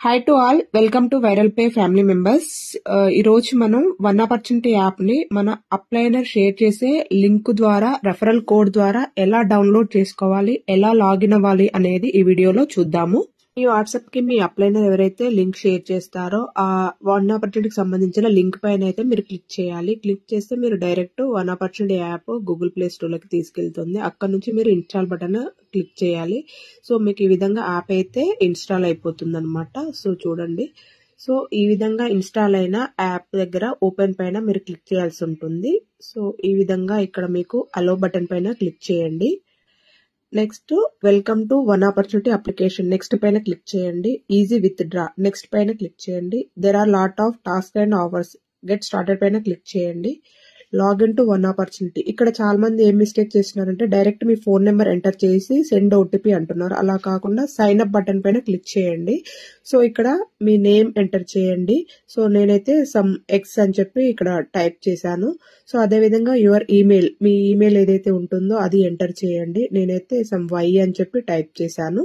Hi to all, welcome to viral pay family members. ఈ రోజు మనం వన్ ఆపర్చునిటీ యాప్ ని మన అప్లైనర్ షేర్ చేసే లింక్ ద్వారా, రెఫరల్ కోడ్ ద్వారా ఎలా డౌన్లోడ్ చేసుకోవాలి, ఎలా లాగిన్ అవ్వాలి అనేది ఈ వీడియోలో చూద్దాము. ఈ వాట్సాప్ కి మీ అప్లైనర్ ఎవరైతే లింక్ షేర్ చేస్తారో ఆ వన్ ఆపర్చునిటీకి సంబంధించిన లింక్ పైన అయితే మీరు క్లిక్ చేయాలి. క్లిక్ చేస్తే మీరు direct one opportunity app Google play store లోకి తీసుకెళ్తుంది. అక్కడ నుంచి మీరు ఇన్స్టాల్ బటన్ క్లిక్ చేయాలి. సో మీకు ఈ విధంగా యాప్ అయితే ఇన్స్టాల్ అయిపోతుంది అనమాట. సో చూడండి, సో ఈ విధంగా ఇన్స్టాల్ అయిన యాప్ దగ్గర ఓపెన్ పైన మీరు క్లిక్ చేయాల్సి ఉంటుంది. సో ఈ విధంగా ఇక్కడ మీకు అలో బటన్ పైన క్లిక్ చేయండి. Next welcome to one opportunity application next పైన క్లిక్ చేయండి. ఈజీ విత్ డ్రా నెక్స్ట్ పైన క్లిక్ చేయండి. There are lot of task and offers get started పైన క్లిక్ చేయండి. Login to one opportunity. ఇక్కడ చాలా మంది ఏం మిస్టేక్ చేస్తున్నారంటే డైరెక్ట్ మీ ఫోన్ నెంబర్ ఎంటర్ చేసి సెండ్ ఓటీపీ అంటున్నారు. అలా కాకుండా సైన్ అప్ బటన్ పైన క్లిక్ చేయండి. సో ఇక్కడ మీ నేమ్ ఎంటర్ చేయండి. సో నేనైతే సమ్ ఎక్స్ అని చెప్పి ఇక్కడ టైప్ చేశాను. సో అదే విధంగా యువర్ ఈమెయిల్, మీ ఈమెయిల్ ఏదైతే ఉంటుందో అది ఎంటర్ చేయండి. నేనైతే సమ్ వై అని చెప్పి టైప్ చేశాను.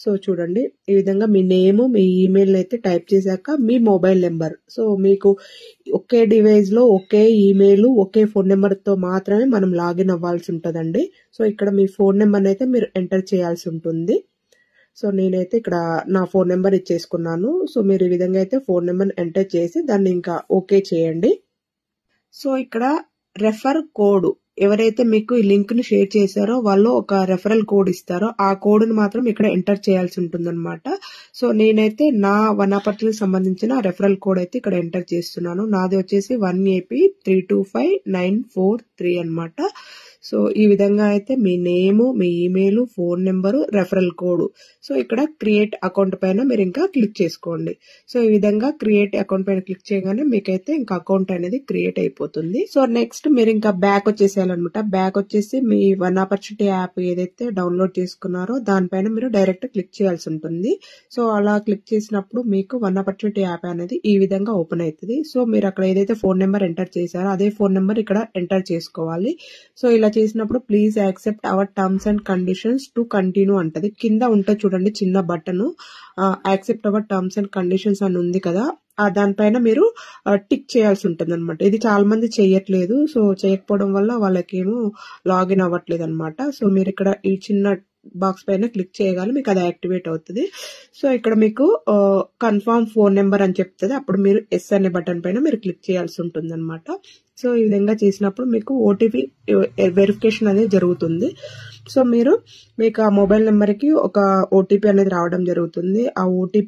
సో చూడండి, ఈ విధంగా మీ నేమ్, మీ ఈమెయిల్ అయితే టైప్ చేశాక మీ మొబైల్ నెంబర్, సో మీకు ఒకే డివైస్ లో ఒకే ఈమెయిల్, ఒకే ఫోన్ నెంబర్ తో మాత్రమే మనం లాగిన్ అవ్వాల్సి ఉంటుందండి. సో ఇక్కడ మీ ఫోన్ నెంబర్ అయితే మీరు ఎంటర్ చేయాల్సి ఉంటుంది. సో నేనైతే ఇక్కడ నా ఫోన్ నెంబర్ ఇచ్చేసుకున్నాను. సో మీరు ఈ విధంగా అయితే ఫోన్ నెంబర్ ఎంటర్ చేసి దాన్ని ఇంకా ఓకే చేయండి. సో ఇక్కడ రెఫర్ కోడ్, ఎవరైతే మీకు ఈ లింక్ ని షేర్ చేశారో వాళ్ళు ఒక రెఫరల్ కోడ్ ఇస్తారో ఆ కోడ్ ని మాత్రం ఇక్కడ ఎంటర్ చేయాల్సి ఉంటుంది అనమాట. సో నేనైతే నా వన్ ఆపర్చునిటీకి సంబంధించిన రెఫరల్ కోడ్ అయితే ఇక్కడ ఎంటర్ చేస్తున్నాను. నాది వచ్చేసి 1AP325943 అనమాట. సో ఈ విధంగా అయితే మీ నేము, మీ email, phone number, referral code. So ఇక్కడ క్రియేట్ అకౌంట్ పైన మీరు ఇంకా క్లిక్ చేసుకోండి. సో ఈ విధంగా క్రియేట్ అకౌంట్ పైన క్లిక్ చేయగానే మీకైతే ఇంకా అకౌంట్ అనేది క్రియేట్ అయిపోతుంది. సో నెక్స్ట్ మీరు ఇంకా బ్యాక్ వచ్చేసేయాలన్నమాట. బ్యాక్ వచ్చేసి మీ వన్ ఆపర్చునిటీ యాప్ ఏదైతే డౌన్లోడ్ చేసుకున్నారో దానిపైన మీరు డైరెక్ట్ క్లిక్ చేయాల్సి ఉంటుంది. సో అలా క్లిక్ చేసినప్పుడు మీకు వన్ ఆపర్చునిటీ యాప్ అనేది ఈ విధంగా ఓపెన్ అవుతుంది. సో మీరు అక్కడ ఏదైతే ఫోన్ నెంబర్ ఎంటర్ చేశారో అదే ఫోన్ నెంబర్ ఇక్కడ ఎంటర్ చేసుకోవాలి. సో ఇలా చేసినప్పుడు please accept our terms and conditions to continue అంటది. కింద ఉంటుంది చూడండి చిన్న button, accept our terms and conditions అని ఉంది కదా, దానిపైన మీరు టిక్ చేయాల్సి ఉంటుంది అనమాట. ఇది చాలా మంది చేయట్లేదు. సో చేయకపోవడం వల్ల వాళ్ళకేమో లాగిన్ అవ్వట్లేదు అనమాట. సో మీరు ఇక్కడ ఈ చిన్న బాక్స్ పైన క్లిక్ చేయగానే మీకు అది యాక్టివేట్ అవుతుంది. సో ఇక్కడ మీకు కన్ఫర్మ్ ఫోన్ నెంబర్ అని చెప్తుంది. అప్పుడు మీరు ఎస్ అనే బటన్ పైన మీరు క్లిక్ చేయాల్సి ఉంటుంది అనమాట. సో ఈ విధంగా చేసినప్పుడు మీకు ఓటీపీ వెరిఫికేషన్ అనేది జరుగుతుంది. సో మీకు ఆ మొబైల్ నెంబర్ కి ఒక ఓటీపీ అనేది రావడం జరుగుతుంది. ఆ ఓటీపీ